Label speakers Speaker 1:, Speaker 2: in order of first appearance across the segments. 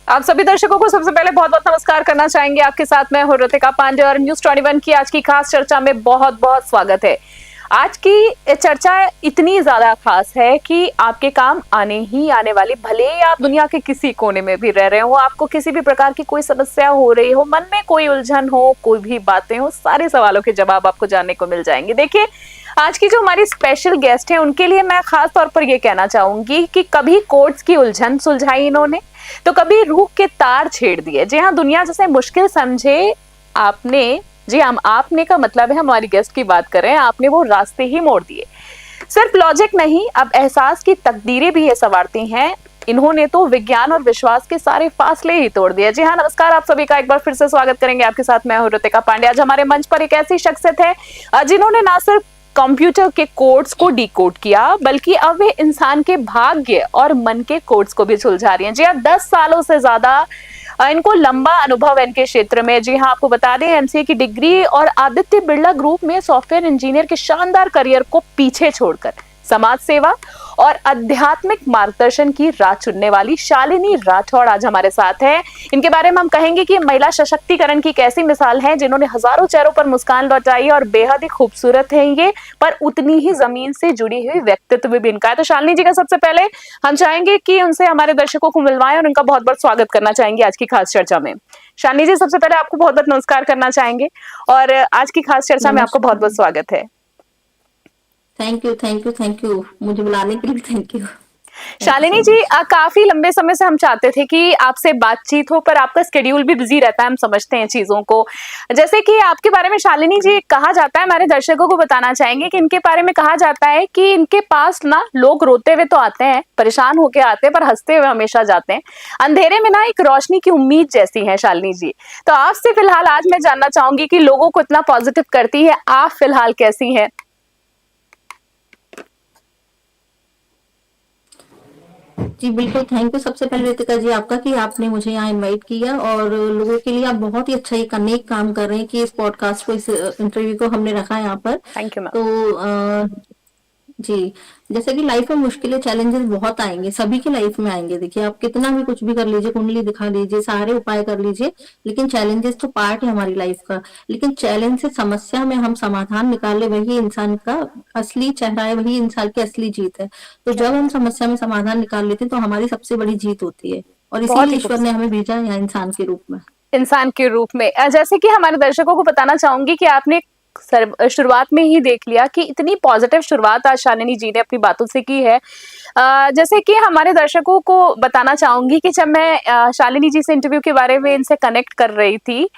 Speaker 1: आप सभी दर्शकों को सबसे पहले बहुत बहुत नमस्कार करना चाहेंगे। आपके साथ मैं हूं ऋतिका पांडे और न्यूज 21 की आज की खास चर्चा में बहुत बहुत स्वागत है। आज की चर्चा इतनी ज्यादा खास है कि आपके काम आने ही आने वाली, भले ही आप दुनिया के किसी कोने में भी रह रहे हो, आपको किसी भी प्रकार की कोई समस्या हो रही हो, मन में कोई उलझन हो, कोई भी बातें हो, सारे सवालों के जवाब आपको जानने को मिल जाएंगे। देखिए, आज की जो हमारी स्पेशल गेस्ट है उनके लिए मैं खास तौर पर ये कहना चाहूंगी कि कभी कोर्ट्स की उलझन सुलझाई इन्होंने, तो कभी रूह के तार छेड़ दिए। जी हाँ, दुनिया जैसे मुश्किल समझे आपने, जी हम आपने का मतलब है हमारी गेस्ट की बात कर रहे हैं, आपने वो रास्ते ही मोड़ दिए। सिर्फ लॉजिक नहीं, अब एहसास की तकदीरें भी ये संवारती हैं। इन्होंने तो विज्ञान और विश्वास के सारे फासले ही तोड़ दिए। जी हाँ, नमस्कार, आप सभी का एक बार फिर से स्वागत करेंगे। आपके साथ मैं हूं ऋतिका पांडे। आज हमारे मंच पर एक ऐसी शख्सियत है जिन्होंने ना सिर्फ कंप्यूटर के कोड्स को डिकोड किया, बल्कि अब वे इंसान के भाग्य और मन के कोड्स को भी सुलझा रही हैं। जी हाँ, 10 सालों से ज्यादा इनको लंबा अनुभव है इनके क्षेत्र में। जी हाँ, आपको बता दें, एमसीए की डिग्री और आदित्य बिरला ग्रुप में सॉफ्टवेयर इंजीनियर के शानदार करियर को पीछे छोड़कर समाज सेवा और आध्यात्मिक मार्गदर्शन की राह चुनने वाली शालिनी राठौड़ आज हमारे साथ है। इनके बारे में हम कहेंगे कि महिला सशक्तिकरण की कैसी मिसाल है, जिन्होंने हजारों चेहरों पर मुस्कान लौटाई और बेहद ही खूबसूरत है ये, पर उतनी ही जमीन से जुड़ी हुई व्यक्तित्व भी इनका है। तो शालिनी जी का सबसे पहले हम चाहेंगे कि उनसे हमारे दर्शकों को मिलवाएं और उनका बहुत बहुत स्वागत करना चाहेंगे आज की खास चर्चा में। शालिनी जी, सबसे पहले आपको बहुत बहुत नमस्कार करना चाहेंगे और आज की खास चर्चा में आपको बहुत बहुत स्वागत है।
Speaker 2: Thank you, thank you, thank you, मुझे बुलाने के लिए थैंक यू।
Speaker 1: शालिनी जी, काफी लंबे समय से हम चाहते थे कि आपसे बातचीत हो, पर आपका स्केड्यूल भी बिजी रहता है, हम समझते हैं चीजों को। जैसे कि आपके बारे में शालिनी जी कहा जाता है, हमारे दर्शकों को बताना चाहेंगे कि इनके बारे में कहा जाता है कि इनके पास ना लोग रोते हुए तो आते हैं, परेशान होके आते हैं, पर हंसते हुए हमेशा जाते हैं। अंधेरे में ना एक रोशनी की उम्मीद जैसी है शालिनी जी। तो आपसे फिलहाल आज मैं जानना चाहूंगी कि लोगों को इतना पॉजिटिव करती है, आप फिलहाल कैसी हैं?
Speaker 2: जी बिल्कुल, थैंक यू सबसे पहले रितिका जी आपका कि आपने मुझे यहाँ इनवाइट किया और लोगों के लिए आप बहुत ही अच्छा एक नेक काम कर रहे हैं कि इस पॉडकास्ट को, इस इंटरव्यू को हमने रखा है यहाँ पर।
Speaker 1: Thank you ma'am.
Speaker 2: तो जी, जैसे कि लाइफ में मुश्किलें, चैलेंजेस बहुत आएंगे, सभी की लाइफ में आएंगे। देखिए, आप कितना भी कुछ भी कर लीजिए, कुंडली दिखा लीजिए, सारे उपाय कर लीजिए, लेकिन चैलेंजेस तो पार्ट है हमारी लाइफ का। लेकिन चैलेंज से, समस्या में हम समाधान निकाले, वही इंसान का असली चेहरा है, वही इंसान की असली जीत है। तो
Speaker 1: क्या
Speaker 2: जब हम
Speaker 1: बात है,
Speaker 2: समस्या में समाधान निकाल लेते हैं तो हमारी सबसे बड़ी जीत होती है, और
Speaker 1: बहुत
Speaker 2: इसीलिए
Speaker 1: ही
Speaker 2: ईश्वर ने
Speaker 1: खूबसूरत।
Speaker 2: हमें भेजा है यहाँ इंसान के रूप में।
Speaker 1: इंसान के रूप में जैसे कि हमारे दर्शकों को बताना चाहूंगी कि आपने शुरुआत में ही देख लिया कि इतनी पॉजिटिव शुरुआत आज शालिनी जी ने अपनी बातों से की है। जैसे कि हमारे दर्शकों को बताना चाहूंगी कि जब मैं शालिनी जी से इंटरव्यू के बारे में इनसे कनेक्ट कर रही थी,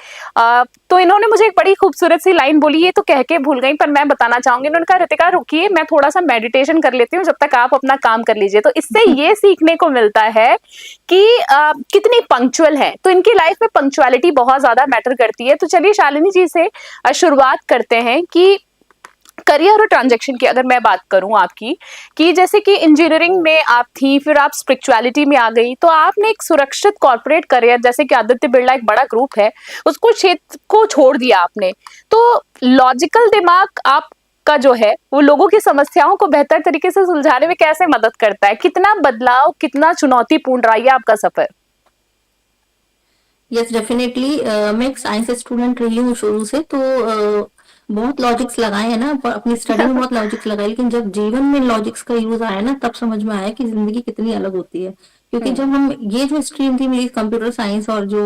Speaker 1: तो इन्होंने मुझे एक बड़ी खूबसूरत सी लाइन बोली, ये तो कह के भूल गई पर मैं बताना चाहूंगी। इन्होंने कहा, ऋतिका रुकिए, मैं थोड़ा सा मेडिटेशन कर लेती हूँ जब तक आप अपना काम कर लीजिए। तो इससे ये सीखने को मिलता है कि कितनी पंक्चुअल है। तो इनकी लाइफ में पंक्चुअलिटी बहुत ज्यादा मैटर करती है। तो चलिए शालिनी जी से शुरुआत करते हैं कि करियर और ट्रांजैक्शन की अगर मैं बात करूं आपकी, कि जैसे कि इंजीनियरिंग में आप थी, फिर आप स्पिरिचुअलिटी में आ गई, तो आपने एक सुरक्षित कॉर्पोरेट करियर, जैसे कि आदित्य बिरला एक बड़ा ग्रुप है, उसको क्षेत्र को छोड़ दिया आपने। तो लॉजिकल दिमाग आप का जो है वो लोगों की समस्याओं को बेहतर तरीके से सुलझाने में कैसे मदद करता है? कितना बदलाव, कितना चुनौतीपूर्ण रहा है आपका सफर?
Speaker 2: यस डेफिनेटली, मैं एक साइंस स्टूडेंट रही हूँ शुरू से, तो बहुत लॉजिक्स लगाए हैं ना, अपनी स्टडी में बहुत लॉजिक्स लगाए, लेकिन जब जीवन में लॉजिक्स का यूज आया ना, तब समझ में आया कि जिंदगी कितनी अलग होती है। क्योंकि जब हम, ये जो स्ट्रीम थी मेरी कंप्यूटर साइंस और जो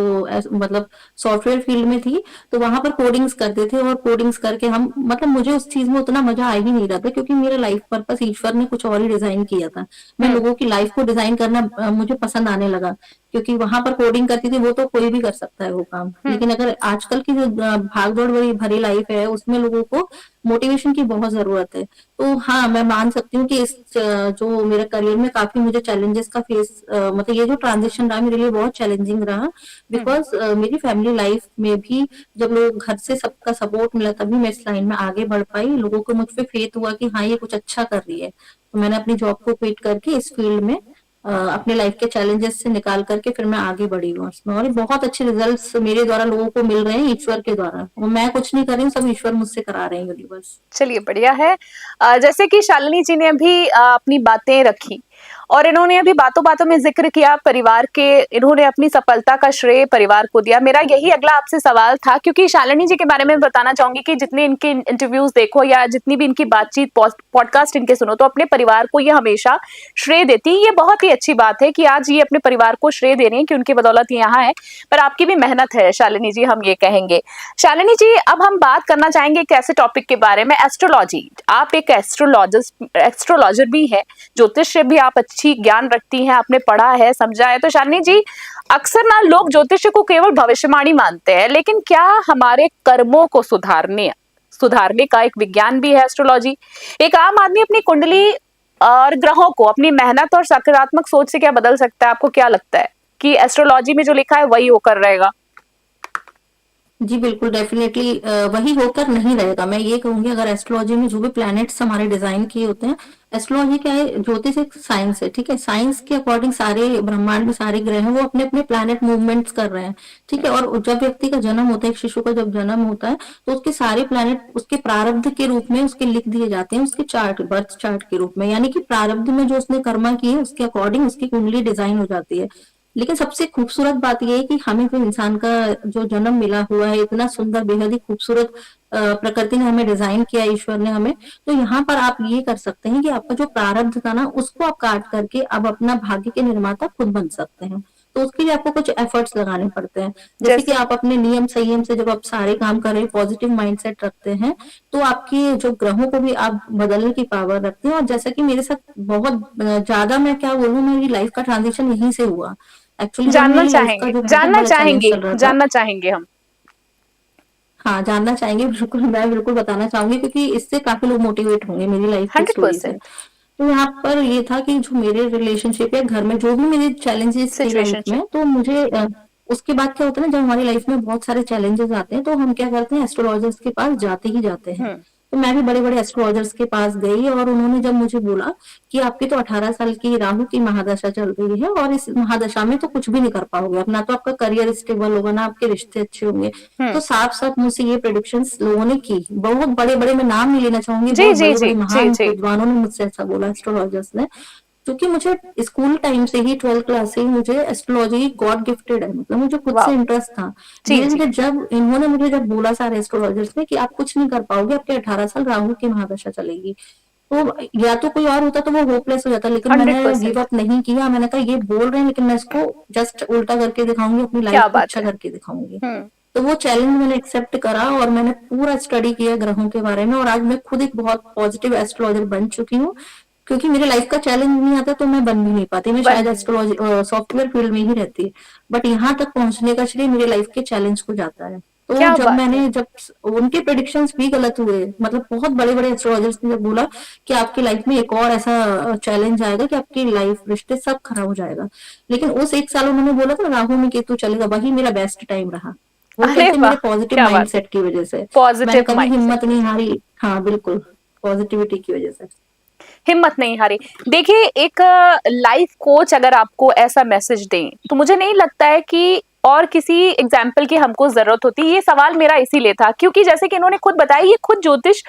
Speaker 2: मतलब सॉफ्टवेयर फील्ड में थी, तो वहां पर कोडिंग्स करते थे, और कोडिंग्स करके हम, मतलब मुझे उस चीज में उतना मजा आ ही नहीं रहा था, क्योंकि मेरा लाइफ पर्पस ईश्वर ने कुछ और ही डिजाइन किया था। मैं
Speaker 1: हम्म।
Speaker 2: लोगों की लाइफ को डिजाइन करना मुझे पसंद आने लगा, क्योंकि वहां पर कोडिंग करती थी, वो तो कोई भी कर सकता है वो काम।
Speaker 1: हम्म।
Speaker 2: लेकिन अगर आजकल की जो भाग दौड़ भरी भरी लाइफ है, उसमें लोगों को मोटिवेशन की बहुत जरूरत है। तो हाँ, मैं मान सकती हूँ कि इस जो मेरे करियर में काफी मुझे चैलेंजेस का फेस, मतलब ये जो ट्रांजिशन रहा मेरे लिए बहुत चैलेंजिंग रहा,
Speaker 1: हम्म।
Speaker 2: बिकॉज मेरी फैमिली लाइफ में भी जब लोग घर से सबका सपोर्ट मिला, तभी मैं इस लाइन में आगे बढ़ पाई। लोगों को मुझ पे फेथ हुआ कि हाँ, ये कुछ अच्छा कर रही है, तो मैंने अपनी जॉब को क्विट करके इस फील्ड में अपने लाइफ के चैलेंजेस से निकाल करके फिर मैं आगे बढ़ी हूँ उसमें, और बहुत अच्छे रिजल्ट्स मेरे द्वारा लोगों को मिल रहे हैं, ईश्वर के द्वारा। और मैं कुछ नहीं कर रही हूँ, सब ईश्वर मुझसे करा रहे हैं, यूनिवर्स।
Speaker 1: चलिए बढ़िया है। जैसे कि शालिनी जी ने अभी अपनी बातें रखी, और इन्होंने अभी बातों बातों में जिक्र किया परिवार के, इन्होंने अपनी सफलता का श्रेय परिवार को दिया। मेरा यही अगला आपसे सवाल था, क्योंकि शालिनी जी के बारे में बताना चाहूंगी कि जितने इनके इंटरव्यूज देखो या जितनी भी इनकी बातचीत पॉडकास्ट इनके सुनो, तो अपने परिवार को ये हमेशा श्रेय देती है। ये बहुत ही अच्छी बात है कि आज ये अपने परिवार को श्रेय दे रही है कि उनकी बदौलत यहाँ है, पर आपकी भी मेहनत है शालिनी जी, हम ये कहेंगे। शालिनी जी, अब हम बात करना चाहेंगे एक ऐसे टॉपिक के बारे में, एस्ट्रोलॉजी। आप एक एस्ट्रोलॉजर भी है, ज्योतिष से भी आप अच्छी ज्ञान रखती हैं, आपने पढ़ा है, समझा है। तो शालिनी जी, अक्सर ना लोग ज्योतिष को केवल भविष्यवाणी मानते हैं, लेकिन क्या हमारे कर्मों को सुधारने का एक विज्ञान भी है एस्ट्रोलॉजी? एक आम आदमी अपनी कुंडली और ग्रहों को अपनी मेहनत और सकारात्मक सोच से क्या बदल सकता है? आपको क्या लगता है कि एस्ट्रोलॉजी में जो लिखा है वही होकर रहेगा?
Speaker 2: जी बिल्कुल, डेफिनेटली वही होकर नहीं रहेगा। मैं ये कहूंगी, अगर एस्ट्रोलॉजी में जो भी प्लैनेट्स हमारे डिजाइन किए होते हैं, एस्ट्रोलॉजी क्या है, ज्योतिष एक साइंस है, ठीक है। साइंस के अकॉर्डिंग सारे ब्रह्मांड में सारे ग्रह हैं, वो अपने अपने प्लैनेट मूवमेंट्स कर रहे हैं, ठीक है। और जब व्यक्ति का जन्म होता है, एक शिशु का जब जन्म होता है, तो उसके सारे प्लैनेट उसके प्रारब्ध के रूप में उसके लिख दिए जाते हैं, उसके चार्ट, बर्थ चार्ट के रूप में। यानी कि प्रारब्ध में जो उसने कर्मा किए उसके अकॉर्डिंग उसकी कुंडली डिजाइन हो जाती है। लेकिन सबसे खूबसूरत बात यह है कि हमें जो इंसान का जो जन्म मिला हुआ है, इतना सुंदर, बेहद ही खूबसूरत प्रकृति ने हमें डिजाइन किया, ईश्वर ने हमें। तो यहाँ पर आप ये कर सकते हैं कि आपका जो प्रारब्ध था ना, उसको आप काट करके अब अपना भाग्य के निर्माता खुद बन सकते हैं। तो उसके लिए आपको कुछ एफर्ट्स लगाने पड़ते हैं। जैसे कि
Speaker 1: जैसे
Speaker 2: आप अपने नियम संयम से जब आप सारे काम कर रहे हैं, पॉजिटिव माइंडसेट रखते हैं, तो आपकी जो ग्रहों को भी आप बदलने की पावर रखते हैं। और जैसा कि मेरे साथ बहुत ज्यादा, मैं क्या बोलूँ, मेरी लाइफ का ट्रांजिशन यहीं से हुआ। एक्चुअली जब
Speaker 1: जानना
Speaker 2: मेरी लाइफ का
Speaker 1: चाहेंगे,
Speaker 2: जो बहुत
Speaker 1: जानना
Speaker 2: बड़ा चैलेंज
Speaker 1: चाहेंगे,
Speaker 2: चल रहा था,
Speaker 1: जानना चाहेंगे हम।
Speaker 2: हाँ जानना चाहेंगे बिल्कुल, मैं बिल्कुल बताना चाहूंगी, क्योंकि इससे काफी लोग मोटिवेट होंगे मेरी लाइफ की स्टोरी से।
Speaker 1: 100%
Speaker 2: तो यहाँ पर ये था कि जो मेरे रिलेशनशिप या घर में जो भी मेरे चैलेंजेस थे लाइफ
Speaker 1: सिचुएशनशिप।
Speaker 2: में, तो मुझे उसके बाद क्या होता है ना, जब हमारी लाइफ में बहुत सारे चैलेंजेस आते हैं, तो हम क्या करते हैं, एस्ट्रोलॉजर्स के पास जाते ही जाते हैं।
Speaker 1: हम्म।
Speaker 2: तो मैं भी बड़े बड़े एस्ट्रोलॉजर्स के पास गई, और उन्होंने जब मुझे बोला कि आपकी तो 18 साल की राहु की महादशा चल रही है, और इस महादशा में तो कुछ भी नहीं कर पाओगे, अपना तो आपका करियर स्टेबल होगा ना, आपके रिश्ते अच्छे होंगे।
Speaker 1: हम्म।
Speaker 2: तो साफ साफ मुझसे ये प्रेडिक्शंस लोगों ने की, बहुत बड़े बड़े, मैं नाम नहीं लेना चाहूंगी,
Speaker 1: जी
Speaker 2: बहुत
Speaker 1: जी
Speaker 2: बड़े
Speaker 1: जी
Speaker 2: बड़े
Speaker 1: जी
Speaker 2: महान
Speaker 1: जी।
Speaker 2: विद्वानों ने मुझसे ऐसा बोला, एस्ट्रोलॉजर्स ने। क्योंकि मुझे स्कूल टाइम से ही, 12th क्लास से ही मुझे एस्ट्रोलॉजी गॉड गिफ्टेड है, मतलब मुझे खुद से
Speaker 1: वाह।
Speaker 2: इंटरेस्ट था।
Speaker 1: जी
Speaker 2: धीरे
Speaker 1: जी।
Speaker 2: धीरे जब इन्होंने मुझे जब बोला सारे एस्ट्रोलॉजर्स ने कि आप कुछ नहीं कर पाओगे, आपके 18 साल राहु की महादशा चलेगी, तो या तो कोई और होता तो वो होपलेस हो जाता, लेकिन
Speaker 1: हंड्रेड
Speaker 2: मैंने गिव
Speaker 1: परसेंट
Speaker 2: अप नहीं किया। मैंने कहा ये बोल रहे हैं, लेकिन मैं इसको जस्ट उल्टा करके दिखाऊंगी, अपनी
Speaker 1: क्या
Speaker 2: लाइफ को
Speaker 1: बात
Speaker 2: अच्छा
Speaker 1: है।
Speaker 2: करके दिखाऊंगी।
Speaker 1: हम्म।
Speaker 2: तो वो चैलेंज मैंने एक्सेप्ट करा, और मैंने पूरा स्टडी किया ग्रहों के बारे में, और आज मैं खुद एक बहुत पॉजिटिव एस्ट्रोलॉजर बन चुकी हूँ। क्योंकि मेरे लाइफ का चैलेंज नहीं आता तो मैं बन भी नहीं पाती, मैं
Speaker 1: बन
Speaker 2: शायद
Speaker 1: भी नहीं।
Speaker 2: एस्ट्रोलॉजी सॉफ्टवेयर फील्ड में ही रहती। बट यहाँ तक पहुंचने का श्रेय मेरे लाइफ के चैलेंज को जाता है। तो
Speaker 1: क्या
Speaker 2: जब
Speaker 1: बात है।
Speaker 2: मैंने जब उनके प्रेडिक्शंस भी गलत हुए, मतलब बहुत बड़े बड़े एस्ट्रोलॉजर्स ने जब बोला कि आपकी लाइफ में एक और ऐसा चैलेंज आएगा कि आपकी लाइफ, रिश्ते सब खराब हो जाएगा, लेकिन उस एक साल उन्होंने बोला था राहु में केतु चलेगा, वही मेरा बेस्ट टाइम रहा। वो
Speaker 1: अरे
Speaker 2: कैसे,
Speaker 1: वाह,
Speaker 2: मेरे पॉजिटिव
Speaker 1: क्या बात है।
Speaker 2: माइंडसेट की वजह से। मैंने
Speaker 1: पॉजिटिव
Speaker 2: कभी
Speaker 1: माइंडसेट।
Speaker 2: हिम्मत नहीं हारी। हाँ बिल्कुल, पॉजिटिविटी की वजह से।
Speaker 1: हिम्मत नहीं हारी। देखिए, एक लाइफ कोच अगर आपको ऐसा मैसेज दें, तो मुझे नहीं लगता है कि और किसी एग्जाम्पल की हमको जरूरत होती। ये सवाल मेरा इसीलिए था क्योंकि जैसे कि इन्होंने खुद बताया, ये खुद ज्योतिष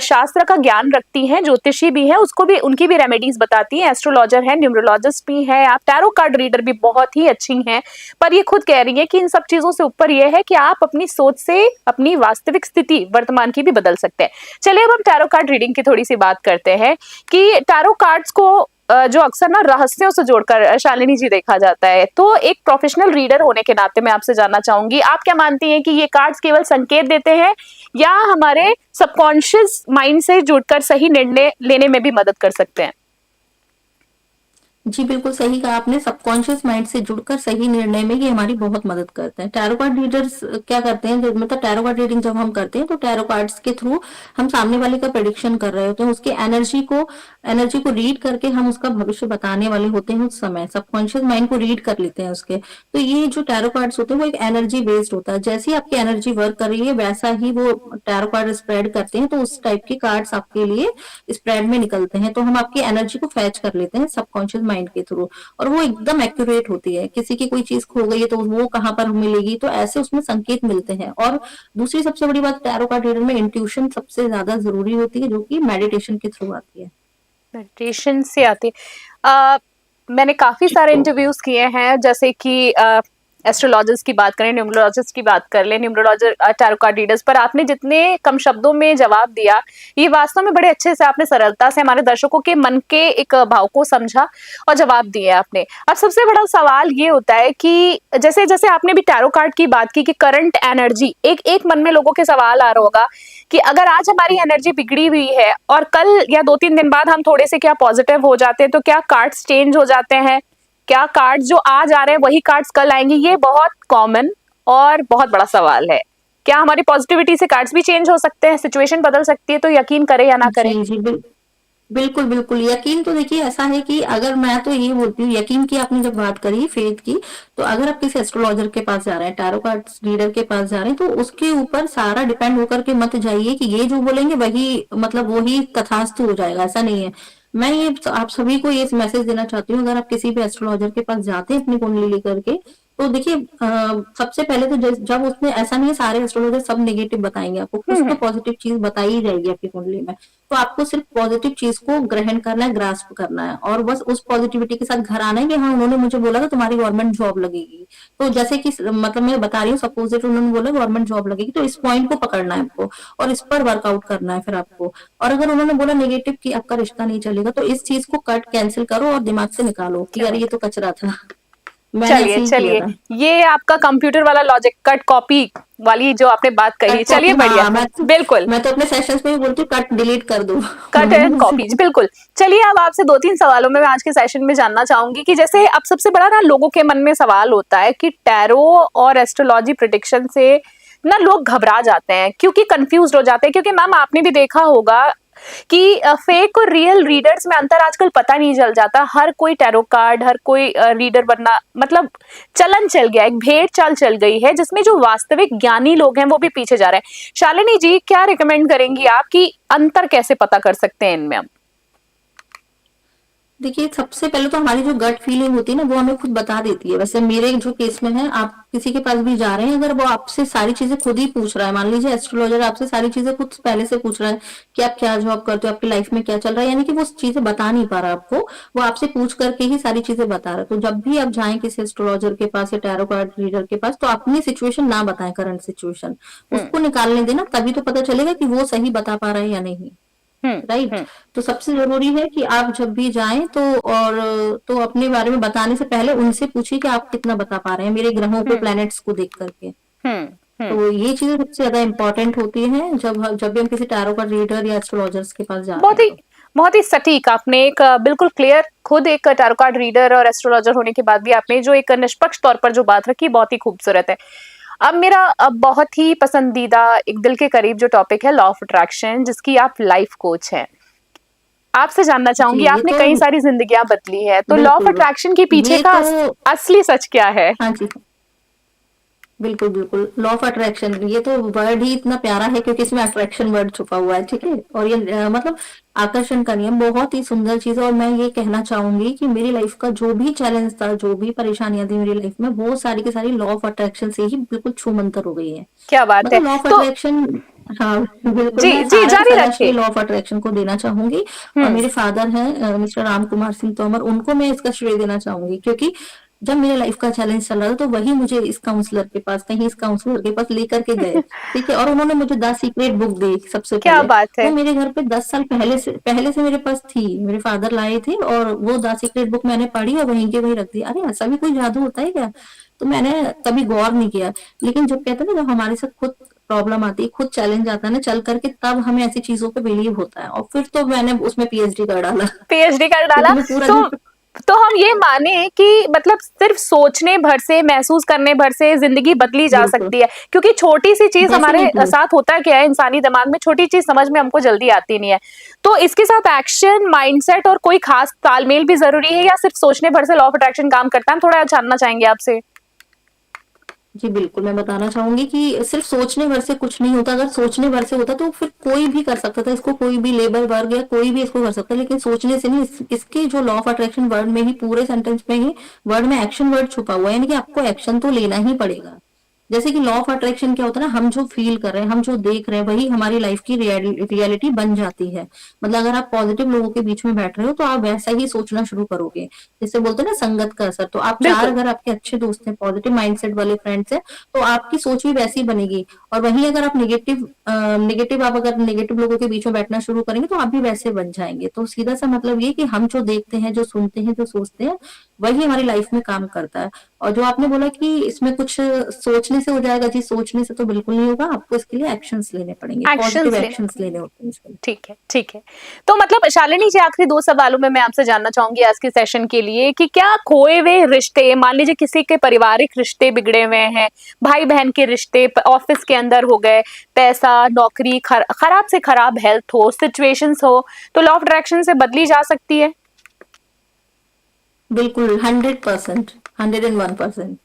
Speaker 1: शास्त्र का ज्ञान रखती हैं, ज्योतिषी भी हैं, उसको भी उनकी भी रेमेडीज बताती हैं, एस्ट्रोलॉजर हैं, न्यूमरोलॉजिस्ट भी हैं, आप टैरो कार्ड रीडर भी बहुत ही अच्छी हैं। पर ये खुद कह रही है कि इन सब चीजों से ऊपर ये है कि आप अपनी सोच से अपनी वास्तविक स्थिति वर्तमान की भी बदल सकते हैं। चलिए अब हम टैरो कार्ड रीडिंग की थोड़ी सी बात करते हैं कि टैरो कार्ड्स को जो अक्सर ना रहस्यों से जोड़कर शालिनी जी देखा जाता है। तो एक प्रोफेशनल रीडर होने के नाते मैं आपसे जानना चाहूंगी, आप क्या मानती हैं कि ये कार्ड्स केवल संकेत देते हैं या हमारे सबकॉन्शियस माइंड से जुड़कर सही निर्णय लेने में भी मदद कर सकते हैं?
Speaker 2: जी बिल्कुल सही कहा आपने, सबकॉन्शियस माइंड से जुड़कर सही निर्णय में ये हमारी बहुत मदद करते हैं। टैरो कार्ड रीडर्स क्या करते हैं, मतलब टैरो कार्ड रीडिंग जब हम करते हैं, तो टैरो कार्ड्स के थ्रू हम सामने वाले का प्रेडिक्शन कर रहे होते हैं, उसके एनर्जी को रीड करके हम उसका भविष्य बताने वाले होते हैं। उस समय सबकॉन्शियस माइंड को रीड कर लेते हैं उसके। तो ये जो टैरो कार्ड्स होते हैं वो एक एनर्जी बेस्ड होता है, जैसे ही आपकी एनर्जी वर्क कर रही है वैसा ही वो टैरो कार्ड स्प्रेड करते हैं, तो उस टाइप के कार्ड्स आपके लिए स्प्रेड में निकलते हैं। तो हम आपकी एनर्जी को फैच कर लेते हैं सबकॉन्शियस माइंड के थ्रू, और वो एकदम एक्यूरेट होती है। किसी की कोई चीज खो गई है तो वो कहाँ पर मिलेगी, तो ऐसे उसमें संकेत मिलते हैं। और दूसरी सबसे बड़ी बात, टैरो कार्ड रीडर में इंट्यूशन सबसे ज्यादा जरूरी होती है, जो कि मेडिटेशन के थ्रू आती है।
Speaker 1: मेडिटेशन से आती है। मैंने काफी सारे इंटरव्यूज किए हैं, जैसे कि एस्ट्रोलॉजर्स की बात करें, न्यूमरोलॉजिस्ट की बात कर लें, न्यूमरोलॉजर, टैरो कार्ड रीडर्स, पर आपने जितने कम शब्दों में जवाब दिया, ये वास्तव में बड़े अच्छे से आपने सरलता से हमारे दर्शकों के मन के एक भाव को समझा और जवाब दिए आपने। अब सबसे बड़ा सवाल ये होता है कि जैसे जैसे आपने भी टैरो कार्ड की बात की कि करंट एनर्जी, एक एक मन में लोगों के सवाल आ रहा होगा कि अगर आज हमारी एनर्जी बिगड़ी हुई है और कल या 2-3 दिन बाद हम थोड़े से क्या पॉजिटिव हो जाते हैं, तो क्या कार्ड्स चेंज हो जाते हैं? क्या कार्ड्स जो आज आ रहे हैं वही कार्ड्स कल आएंगे? ये बहुत कॉमन और बहुत बड़ा सवाल है। क्या हमारी पॉजिटिविटी से कार्ड्स भी चेंज हो सकते हैं, सिचुएशन बदल सकती है? तो यकीन करें या ना करें।
Speaker 2: जी, जी, बिल्कुल, बिल्कुल। यकीन तो देखिए ऐसा है कि अगर मैं तो ये बोलती हूँ, यकीन की आपने जब बात करी फेथ की, तो अगर आप किसी एस्ट्रोलॉजर के पास जा रहे हैं, टैरो कार्ड रीडर के पास जा रहे हैं, तो उसके ऊपर सारा डिपेंड होकर के मत जाइए कि ये जो बोलेंगे वही मतलब वही तथास्तु हो जाएगा, ऐसा नहीं है। मैं ये आप सभी को ये मैसेज देना चाहती हूँ, अगर आप किसी भी एस्ट्रोलॉजर के पास जाते हैं अपनी कुंडली लेकर के, तो देखिए सबसे पहले तो जब उसने ऐसा नहीं है सारे एस्ट्रोलॉजर सब नेगेटिव बताएंगे आपको, कुछ तो
Speaker 1: हम्म।
Speaker 2: पॉजिटिव चीज बताई ही जाएगी आपकी कुंडली में। तो आपको सिर्फ पॉजिटिव चीज को ग्रहण करना है, ग्रास्प करना है और बस उस पॉजिटिविटी के साथ घर आना है कि हाँ उन्होंने मुझे बोला था तुम्हारी गवर्नमेंट जॉब लगेगी। तो जैसे कि मतलब मैं बता रही हूँ, सपोज इट उन्होंने बोला गवर्नमेंट जॉब लगेगी, तो इस पॉइंट को पकड़ना है आपको और इस पर वर्कआउट करना है फिर आपको। और अगर उन्होंने बोला नेगेटिव कि आपका रिश्ता नहीं चलेगा, तो इस चीज को कट कैंसिल करो और दिमाग से निकालो कि
Speaker 1: क्या
Speaker 2: यार
Speaker 1: बात
Speaker 2: ये
Speaker 1: है।
Speaker 2: तो कचरा था। मैंने
Speaker 1: चलिए
Speaker 2: ऐसे ही किया
Speaker 1: चलिए,
Speaker 2: था।
Speaker 1: ये आपका कंप्यूटर वाला लॉजिक, कट कॉपी वाली जो आपने बात कही,
Speaker 2: कट
Speaker 1: चलिए
Speaker 2: कॉपी,
Speaker 1: बढ़िया।
Speaker 2: हाँ
Speaker 1: बिल्कुल।
Speaker 2: मैं तो अपने सेशंस में भी बोलती हूँ कट डिलीट कर दो।
Speaker 1: कट
Speaker 2: बोलूंगी
Speaker 1: एंड
Speaker 2: उनसे।
Speaker 1: कॉपीज, बिल्कुल। चलिए अब आपसे 2-3 सवालों में मैं आज के सेशन में जानना चाहूंगी कि जैसे अब सबसे बड़ा ना लोगों के मन में सवाल होता है कि टैरो और एस्ट्रोलॉजी प्रिडिक्शन से ना लोग घबरा जाते हैं, क्योंकि कंफ्यूज हो जाते हैं, क्योंकि मैम आपने भी देखा होगा कि फेक और रियल रीडर्स में अंतर आजकल पता नहीं चल जाता। हर कोई टैरो कार्ड, हर कोई रीडर बनना मतलब चलन चल गया, एक भेड़ चाल चल गई है, जिसमें जो वास्तविक ज्ञानी लोग हैं वो भी पीछे जा रहे हैं। शालिनी जी, क्या रिकमेंड करेंगी आप कि अंतर कैसे पता कर सकते हैं इनमें हम?
Speaker 2: देखिए सबसे पहले तो हमारी जो गट फीलिंग होती है ना वो हमें खुद बता देती है। वैसे मेरे जो केस में है, आप किसी के पास भी जा रहे हैं, अगर वो आपसे सारी चीजें खुद ही पूछ रहा है, मान लीजिए एस्ट्रोलॉजर आपसे सारी चीजें खुद पहले से पूछ रहा है कि आप क्या जॉब करते हो, आपकी लाइफ में क्या चल रहा है, यानी कि वो चीजें बता नहीं पा रहा आपको, वो आपसे पूछ करके ही सारी चीजें बता रहा है। तो जब भी आप जाएं किसी एस्ट्रोलॉजर के पास या टैरो कार्ड रीडर के पास, तो अपनी सिचुएशन ना बताएं, करंट सिचुएशन
Speaker 1: हम्म।
Speaker 2: उसको निकालने देना, तभी तो पता चलेगा कि वो सही बता पा रहा है या नहीं।
Speaker 1: हम्म।
Speaker 2: राइट।
Speaker 1: हम्म।
Speaker 2: तो सबसे जरूरी है कि आप जब भी जाएं तो और तो अपने बारे में बताने से पहले उनसे पूछिए कि आप कितना बता पा रहे हैं मेरे ग्रहों पे,
Speaker 1: हम्म।
Speaker 2: प्लैनेट्स को देख करके।
Speaker 1: हम्म। हम्म।
Speaker 2: तो ये चीजें सबसे ज्यादा इंपॉर्टेंट होती हैं जब भी हम किसी टैरो का रीडर या एस्ट्रोलॉजर्स के पास जा रहे
Speaker 1: बहुत
Speaker 2: हैं
Speaker 1: ही
Speaker 2: तो।
Speaker 1: बहुत ही सटीक आपने एक बिल्कुल क्लियर, खुद एक टैरो कार्ड रीडर और एस्ट्रोलॉजर होने के बाद भी आपने जो एक निष्पक्ष तौर पर जो बात रखी, बहुत ही खूबसूरत है। अब मेरा बहुत ही पसंदीदा, एक दिल के करीब जो टॉपिक है, लॉ ऑफ अट्रैक्शन, जिसकी आप लाइफ कोच हैं। आपसे जानना
Speaker 2: जी
Speaker 1: चाहूंगी,
Speaker 2: ये
Speaker 1: आपने
Speaker 2: तो
Speaker 1: कई सारी जिंदगियां बदली है, तो लॉ ऑफ
Speaker 2: बिल्कुल,
Speaker 1: अट्रैक्शन के पीछे
Speaker 2: ये
Speaker 1: का
Speaker 2: तो
Speaker 1: असली सच क्या है?
Speaker 2: हाँ जी, बिल्कुल, बिल्कुल। लॉ ऑफ अट्रैक्शन ये तो वर्ड ही इतना प्यारा है क्योंकि इसमें अट्रैक्शन वर्ड छुपा हुआ है, ठीक है? और ये मतलब आकर्षण का नियम बहुत ही सुंदर चीज़ है और मैं ये कहना चाहूँगी कि मेरी लाइफ़ का जो भी चैलेंज था, जो भी परेशानियाँ थी मेरी लाइफ़ में, वो सारी की सारी लॉ ऑफ अट्रैक्शन से ही बिल्कुल छूमंतर हो गई है।
Speaker 1: क्या बात है।
Speaker 2: मतलब लॉ ऑफ
Speaker 1: तो
Speaker 2: अट्रैक्शन, हाँ, बिल्कुल,
Speaker 1: जी
Speaker 2: मैं
Speaker 1: जी,
Speaker 2: सारा का
Speaker 1: जारी
Speaker 2: सारा श्रेय
Speaker 1: रखिए।
Speaker 2: लॉ ऑफ अट्रैक्शन को देना चाहूँगी और
Speaker 1: हम्म।
Speaker 2: मेरे फादर हैं मिस्टर राम कुमार सिंह तोमर, उनको मैं इसका श्रेय देना चाहूँगी क्योंकि जब मेरे लाइफ का चैलेंज चल रहा था तो वही मुझे इस काउंसलर के पास, कहीं इस काउंसलर के पास लेकर के गए, ठीक है? और उन्होंने मुझे द सीक्रेट बुक दी सबसे
Speaker 1: क्या
Speaker 2: पहले।
Speaker 1: बात
Speaker 2: वो
Speaker 1: है।
Speaker 2: मेरे घर पे 10 साल पहले से मेरे पास थी, मेरे फादर लाए थे और वो द सीक्रेट बुक मैंने पढ़ी और वहीं के वहीं रख दी। अरे ऐसा भी कोई जादू होता है क्या? तो मैंने कभी गौर नहीं किया। लेकिन जब कहते हैं ना, जब हमारे साथ खुद प्रॉब्लम आती है, खुद चैलेंज आता है ना चल करके, तब हमें ऐसी चीजों पे बिलीव होता है और फिर तो मैंने उसमें पीएचडी कर डाला।
Speaker 1: पीएचडी कर डाला।
Speaker 2: क्योंकि मैं पूरा
Speaker 1: तो
Speaker 2: दिन
Speaker 1: तो हम ये माने कि मतलब सिर्फ सोचने भर से, महसूस करने भर से जिंदगी बदली जा
Speaker 2: बिल्कुल
Speaker 1: सकती है, क्योंकि छोटी सी चीज हमारे
Speaker 2: डेफिनेटली।
Speaker 1: साथ होता क्या है, इंसानी दिमाग में छोटी चीज समझ में हमको जल्दी आती नहीं है। तो इसके साथ एक्शन, माइंडसेट और कोई खास तालमेल भी जरूरी है, या सिर्फ सोचने भर से लॉ ऑफ अट्रैक्शन काम करता है? हम थोड़ा जानना चाहेंगे आपसे।
Speaker 2: जी बिल्कुल, मैं बताना चाहूंगी कि सिर्फ सोचने भर से कुछ नहीं होता। अगर सोचने भर से होता तो फिर कोई भी कर सकता था इसको, कोई भी लेबर वर्ग या कोई भी इसको कर सकता है, लेकिन सोचने से नहीं। इसके जो लॉ ऑफ अट्रैक्शन वर्ड में ही, पूरे सेंटेंस में ही वर्ड में एक्शन वर्ड छुपा हुआ है, यानी कि आपको एक्शन तो लेना ही पड़ेगा। जैसे कि लॉ ऑफ अट्रैक्शन क्या होता है ना, हम जो फील कर रहे हैं, हम जो देख रहे हैं, वही हमारी लाइफ की रियलिटी बन जाती है। मतलब अगर आप पॉजिटिव लोगों के बीच में बैठ रहे हो तो आप वैसा ही सोचना शुरू करोगे। जैसे बोलते हैं ना संगत का असर, तो आप चार
Speaker 1: बिल्कुल।
Speaker 2: अगर आपके अच्छे दोस्त हैं, पॉजिटिव माइंडसेट वाले फ्रेंड्स हैं, तो आपकी सोच भी वैसी बनेगी। और वहीं अगर आप नेगेटिव लोगों के बीच में बैठना शुरू करेंगे तो आप भी वैसे बन जाएंगे। तो सीधा सा मतलब ये कि हम जो देखते हैं, जो सुनते हैं, जो सोचते हैं, वही हमारी लाइफ में काम करता है। और जो आपने बोला कि इसमें कुछ सोचने से हो जाएगा, जी सोचने से तो बिल्कुल नहीं होगा। आपको इसके लिए एक्शंस लेने पड़ेंगे, पॉजिटिव
Speaker 1: एक्शंस लेने
Speaker 2: एक्शंस
Speaker 1: पड़ेंगे।
Speaker 2: लेने होते हैं इसके लिए।
Speaker 1: ठीक है, ठीक है। तो मतलब शालिनी जी, आखिरी 2 सवालों में मैं आपसे जानना चाहूँगी आज के सेशन के लिए कि क्या खोए हुए रिश्ते, मान लीजिए किसी के पारिवारिक रिश्ते बिगड़े हुए हैं, भाई-बहन के रिश्ते ऑफिस के अंदर हो गए, पैसा, नौकरी, खराब से खराब हेल्थ हो, सिचुएशंस हो, तो लॉ ऑफ अट्रैक्शन से बदली जा सकती है?
Speaker 2: बिल्कुल 100%, 101%।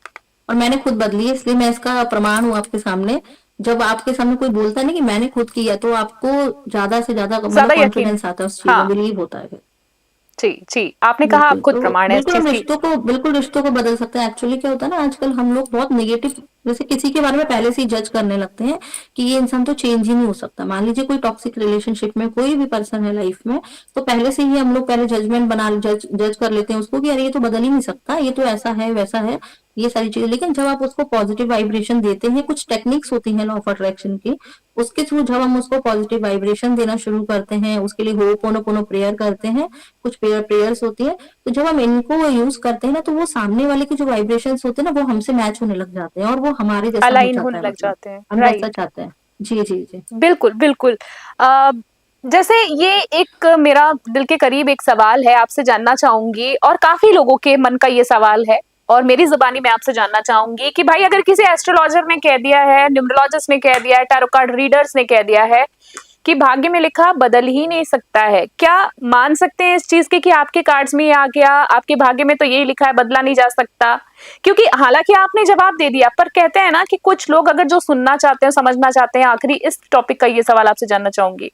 Speaker 2: और मैंने खुद बदली है, इसलिए मैं इसका प्रमाण हूँ आपके सामने। जब आपके सामने कोई बोलता है ना कि मैंने खुद किया, तो आपको ज्यादा से ज्यादा मतलब
Speaker 1: ज़्यादा यकीन।
Speaker 2: कॉन्फिडेंस आता है उस चीज में,
Speaker 1: हाँ,
Speaker 2: बिलीव होता है फिर।
Speaker 1: जी, जी। आपने कहा आप
Speaker 2: बिल्कुल,
Speaker 1: खुद
Speaker 2: तो
Speaker 1: प्रमाण है इस
Speaker 2: बिल्कुल
Speaker 1: चीज़
Speaker 2: हम
Speaker 1: की।
Speaker 2: रिश्तों को बदल सकते हैं। एक्चुअली क्या होता है ना, आजकल हम लोग बहुत नेगेटिव, जैसे किसी के बारे में पहले से ही जज करने लगते हैं कि ये इंसान तो चेंज ही नहीं हो सकता। मान लीजिए कोई टॉक्सिक रिलेशनशिप में कोई भी पर्सन है लाइफ में, तो पहले से ही हम लोग पहले जजमेंट जज जज कर लेते हैं उसको कि यार ये तो बदल ही नहीं सकता, ये तो ऐसा है वैसा है, ये सारी चीजें। लेकिन जब आप उसको पॉजिटिव वाइब्रेशन देते हैं, कुछ टेक्निक्स होती हैं लॉ ऑफ अट्रैक्शन की, उसके थ्रू जब हम उसको पॉजिटिव वाइब्रेशन देना शुरू करते हैं, उसके लिए होपोनोपोनो प्रेयर करते हैं, कुछ प्रेयर्स होती है, तो जब हम इनको यूज करते हैं ना, तो वो सामने वाले के जो वाइब्रेशंस होते हैं ना, वो हमसे मैच होने लग जाते हैं और वो हमारे जैसा हो
Speaker 1: अलाइन
Speaker 2: जाता
Speaker 1: होने
Speaker 2: है।
Speaker 1: लग
Speaker 2: मतलब
Speaker 1: जाते हैं,
Speaker 2: हम वैसा
Speaker 1: राइट।
Speaker 2: चाहते हैं। जी जी जी।
Speaker 1: बिल्कुल, बिल्कुल। अ, जैसे ये एक मेरा दिल के करीब एक सवाल है, आपसे जानना चाहूँगी और काफ़ी लोगों के मन का ये सवाल है और मेरी ज़ुबानी मैं आपसे जानना चाहूँगी कि भाई अगर किसी एस्ट्रोलॉजर ने कह दिया है, न्यूमरोलॉजिस्ट ने कह दिया है, टैरो कार्ड रीडर्स ने कह दिया है कि भाग्य में लिखा बदल ही नहीं सकता है, क्या मान सकते हैं इस चीज़ की कि आपके कार्ड्स में ये आ गया, आपके भाग्य में तो यही लिखा है, बदला नहीं जा सकता? क्योंकि हालाँकि आपने जवाब दे दिया, पर कहते हैं ना कि कुछ लोग अगर जो सुनना चाहते हैं, समझना चाहते हैं, आखिरी इस टॉपिक का ये सवाल आपसे जानना चाहूँगी।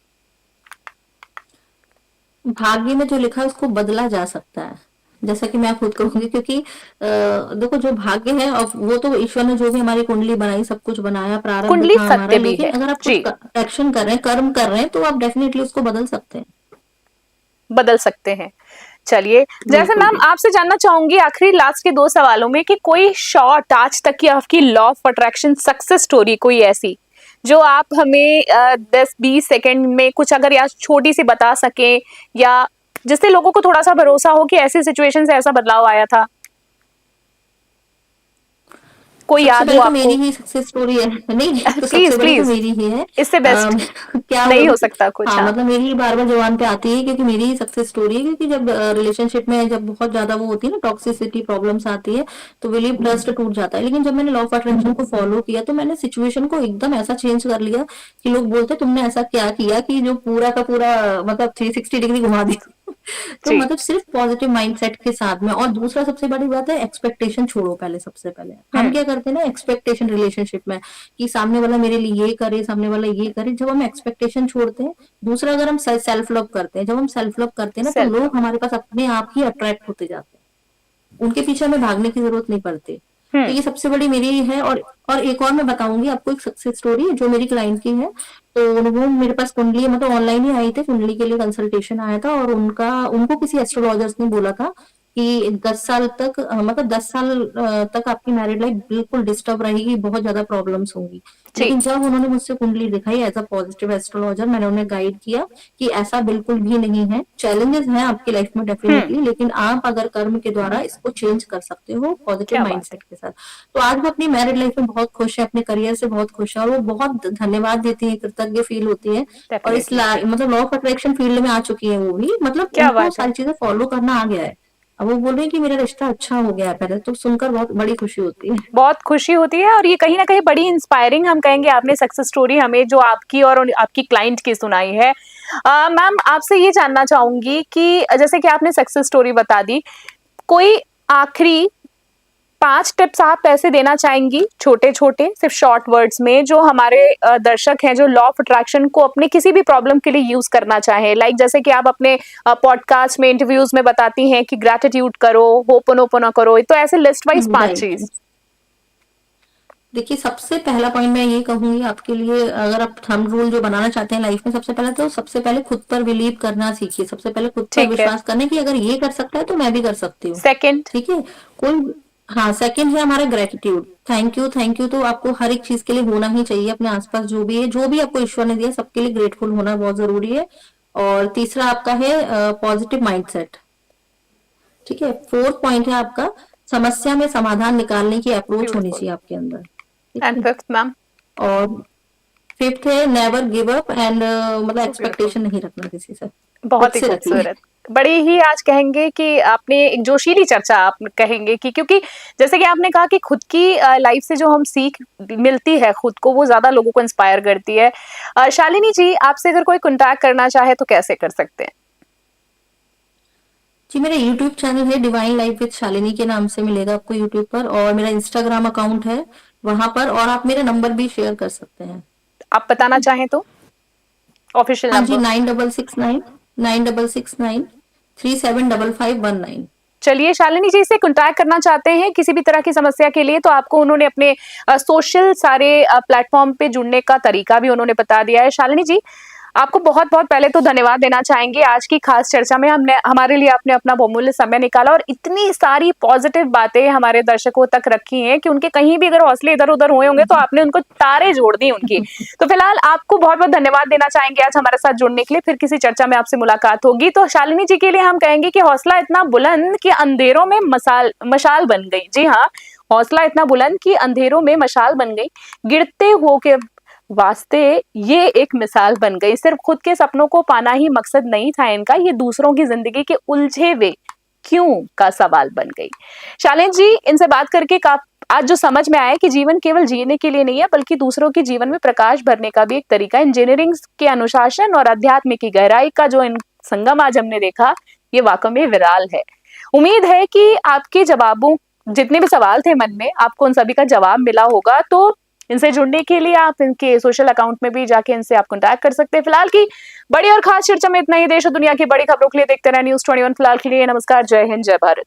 Speaker 2: भाग्य में जो लिखा है उसको बदला जा सकता है, जैसा कि मैं खुद कहूंगी, क्योंकि देखो जो भाग्य है, और वो तो ईश्वर ने जो भी हमारी कुंडली बनाई, सब कुछ बनाया, प्रारब्ध
Speaker 1: कुंडली
Speaker 2: था हमारा।
Speaker 1: सत्य भी
Speaker 2: लेकिन
Speaker 1: है।
Speaker 2: अगर आप कुछ
Speaker 1: जी,
Speaker 2: एक्शन कर रहे हैं, कर्म कर रहे हैं, तो आप डेफिनेटली उसको बदल सकते हैं।
Speaker 1: बदल सकते हैं। चलिए, जैसे
Speaker 2: बिल्कुल
Speaker 1: मैम
Speaker 2: बिल्कुल।
Speaker 1: आपसे जानना चाहूँगी आखिरी लास्ट के 2 सवालों में कि कोई शॉर्ट आज तक की आपकी law of attraction success story कोई ऐसी, जो आप हमें 10-20 सेकंड में कुछ अगर या छोटी-सी बता सकें या जिससे लोगों को थोड़ा-सा भरोसा हो कि ऐसी सिचुएशन से ऐसा बदलाव आया था? कोई
Speaker 2: सबसे
Speaker 1: याद हो
Speaker 2: पहले तो मेरी
Speaker 1: आपको?
Speaker 2: ही सक्सेस स्टोरी है। नहीं, तो सबसे
Speaker 1: प्लीज़,
Speaker 2: बड़ी तो
Speaker 1: प्लीज़,
Speaker 2: मेरी ही है।
Speaker 1: इससे बेस्ट
Speaker 2: क्या
Speaker 1: नहीं
Speaker 2: बोलूं।
Speaker 1: हो सकता कुछ।
Speaker 2: हाँ,
Speaker 1: हाँ।
Speaker 2: मतलब मेरी ही बार बार जबान पे आती है, क्योंकि मेरी ही सक्सेस स्टोरी है। क्योंकि जब रिलेशनशिप में जब बहुत ज्यादा वो होती है ना, टॉक्सिसिटी प्रॉब्लम्स आती है, तो बिलीव ट्रस्ट टूट जाता है। लेकिन जब मैंने लॉ ऑफ अट्रैक्शन को फॉलो किया, तो मैंने सिचुएशन को एकदम ऐसा चेंज कर लिया कि लोग बोलते तुमने ऐसा क्या किया कि जो पूरा का पूरा मतलब 360 डिग्री घुमा दिया। तो
Speaker 1: जी।
Speaker 2: मतलब सिर्फ पॉजिटिव माइंडसेट के साथ में। और दूसरा सबसे बड़ी बात है, एक्सपेक्टेशन छोड़ो पहले। सबसे पहले हम
Speaker 1: हुँ,
Speaker 2: क्या करते हैं ना, एक्सपेक्टेशन रिलेशनशिप में, कि सामने वाला मेरे लिए ये करे, सामने वाला ये करे। जब हम एक्सपेक्टेशन छोड़ते हैं, दूसरा अगर हम सेल्फ लव करते हैं, जब हम सेल्फ लव करते हैं ना, तो
Speaker 1: सेल्फ लव।
Speaker 2: लोग हमारे पास अपने आप ही अट्रैक्ट होते जाते हैं, उनके पीछे हमें भागने की जरूरत नहीं पड़ती।
Speaker 1: हुँ,
Speaker 2: तो ये सबसे बड़ी मेरी है। और एक और मैं बताऊंगी आपको, एक सक्सेस स्टोरी जो मेरी क्लाइंट की है। तो वो मेरे पास कुंडली, मतलब ऑनलाइन ही आई थी, कुंडली के लिए कंसल्टेशन आया था। और उनको किसी एस्ट्रोलॉजर्स ने बोला था कि 10 साल तक मतलब 10 साल तक आपकी मैरिड लाइफ बिल्कुल डिस्टर्ब रहेगी, बहुत ज्यादा प्रॉब्लम्स होंगी।
Speaker 1: जी।
Speaker 2: लेकिन जब उन्होंने मुझसे कुंडली दिखाई एज अ पॉजिटिव एस्ट्रोलॉजर, मैंने उन्हें गाइड किया कि ऐसा बिल्कुल भी नहीं है। चैलेंजेस हैं आपकी लाइफ में
Speaker 1: हुँ,
Speaker 2: डेफिनेटली, लेकिन आप अगर कर्म के द्वारा इसको चेंज कर सकते हो पॉजिटिव
Speaker 1: क्या बात है!
Speaker 2: माइंडसेट के साथ। तो आज वो अपनी मैरिड लाइफ में बहुत खुश है, अपने करियर से बहुत खुश है, और वो बहुत धन्यवाद देती है, कृतज्ञ फील होती है। और
Speaker 1: डेफिनिटली।
Speaker 2: मतलब लॉ ऑफ अट्रैक्शन फील्ड में आ चुकी है वो भी, मतलब
Speaker 1: क्या
Speaker 2: उनको
Speaker 1: बात है!
Speaker 2: सारी चीजें फॉलो करना आ गया है। अब वो बोल रहे हैं कि मेरा रिश्ता अच्छा हो गया है पहले, तो सुनकर बहुत बड़ी खुशी होती है।
Speaker 1: बहुत खुशी होती है और ये कहीं न कहीं बड़ी इंस्पायरिंग हम कहेंगे आपने सक्सेस स्टोरी हमें जो आपकी और आपकी क्लाइंट की सुनाई है। मैम आपसे ये जानना चाहूँगी कि जैसे कि आपने सक्सेस स्टोरी बता दी, कोई आखिरी 5 टिप्स आप ऐसे देना चाहेंगी छोटे-छोटे सिर्फ़ शॉर्ट वर्ड्स में जो हमारे दर्शक हैं जो लॉ ऑफ अट्रैक्शन को अपने किसी भी प्रॉब्लम के लिए यूज़ करना चाहें? लाइक जैसे कि आप अपने पॉडकास्ट में, इंटरव्यूज़ में बताती हैं कि ग्रैटिट्यूड करो, होपोनोपोनो करो, तो ऐसे लिस्ट वाइज़ 5
Speaker 2: राइट।
Speaker 1: चीज़।
Speaker 2: देखिए, सबसे पहला पॉइंट मैं ये कहूंगी आपके लिए, अगर आप थंब रूल जो बनाना चाहते हैं लाइफ में, सबसे पहले खुद पर बिलीव करना सीखिए। सबसे पहले खुद पर
Speaker 1: ठीक है।
Speaker 2: विश्वास करना कि अगर ये कर सकता है तो मैं भी कर सकती हूँ।
Speaker 1: सेकंड।
Speaker 2: ठीक है। कोई हाँ, सेकंड है हमारा gratitude. Thank you, thank you तो आपको हर एक चीज के लिए होना ही चाहिए। अपने आसपास जो भी है, जो भी आपको ईश्वर ने दिया, सबके लिए ग्रेटफुल होना बहुत जरूरी है। और तीसरा आपका है पॉजिटिव माइंडसेट। ठीक है। फोर्थ पॉइंट है आपका, समस्या में समाधान निकालने की अप्रोच होनी
Speaker 1: ब्यूटीफुल।
Speaker 2: चाहिए आपके अंदर। ठीक
Speaker 1: एंड
Speaker 2: है।
Speaker 1: Fifth ma'am.
Speaker 2: और फिफ्थ है नेवर गिव अप एंड, मतलब
Speaker 1: सो ब्यूटीफुल।
Speaker 2: एक्सपेक्टेशन नहीं रखना किसी से, खुद
Speaker 1: बहुत ही
Speaker 2: से रखिए।
Speaker 1: खूबसूरत। बड़ी ही आज कहेंगे कि आपने एक जोशीली चर्चा आप कहेंगे कि, क्योंकि जैसे कि आपने कहा कि खुद की लाइफ से जो हम सीख मिलती है खुद को, वो ज्यादा लोगों को इंस्पायर करती है। शालिनी जी, आपसे अगर कोई कांटेक्ट करना चाहे तो कैसे कर सकते हैं?
Speaker 2: जी, मेरा यूट्यूब चैनल है डिवाइन लाइफ विद शालिनी के नाम से मिलेगा आपको यूट्यूब पर, और मेरा इंस्टाग्राम अकाउंट है वहां पर, और आप मेरा नंबर भी शेयर कर सकते हैं।
Speaker 1: आप बताना चाहें तो ऑफिशियल
Speaker 2: हाँ जी,
Speaker 1: नंबर।
Speaker 2: 9669
Speaker 1: चलिए, शालिनी जी से कांटेक्ट करना चाहते हैं किसी भी तरह की समस्या के लिए तो आपको उन्होंने अपने सोशल सारे प्लेटफॉर्म पे जुड़ने का तरीका भी उन्होंने बता दिया है। शालिनी जी, आपको बहुत बहुत पहले तो धन्यवाद देना चाहेंगे। आज की खास चर्चा में हमने हमारे लिए आपने अपना बहुमूल्य समय निकाला और इतनी सारी पॉजिटिव बातें हमारे दर्शकों तक रखी हैं कि उनके कहीं भी अगर हौसले इधर उधर हुए होंगे तो आपने उनको तारे जोड़ दी उनकी। तो फिलहाल आपको बहुत बहुत धन्यवाद देना चाहेंगे आज हमारे साथ जुड़ने के लिए। फिर किसी चर्चा में आपसे मुलाकात होगी। तो शालिनी जी के लिए हम कहेंगे कि हौसला इतना बुलंद कि अंधेरों में मशाल बन गई। जी हाँ, हौसला इतना बुलंद कि अंधेरों में मशाल बन गई, गिरते हो के वास्ते ये एक मिसाल बन गई। सिर्फ खुद के सपनों को पाना ही मकसद नहीं था इनका, ये दूसरों की जिंदगी के उलझे हुए क्यों का सवाल बन गई। शालिनी जी, इनसे बात करके आज जो समझ में आया कि जीवन केवल जीने के लिए नहीं है बल्कि दूसरों के जीवन में प्रकाश भरने का भी एक तरीका है। इंजीनियरिंग के अनुशासन और अध्यात्म की गहराई का जो इन संगम आज हमने देखा, ये वाकई में विराल है। उम्मीद है कि आपके जवाबों, जितने भी सवाल थे मन में, आपको उन सभी का जवाब मिला होगा। तो इनसे जुड़ने के लिए आप इनके सोशल अकाउंट में भी जाके इनसे आप कांटेक्ट कर सकते हैं। फिलहाल की बड़ी और खास चर्चा में इतना ही। देश और दुनिया की बड़ी खबरों के लिए देखते रहे News 21। फिलहाल के लिए नमस्कार, जय हिंद, जय भारत।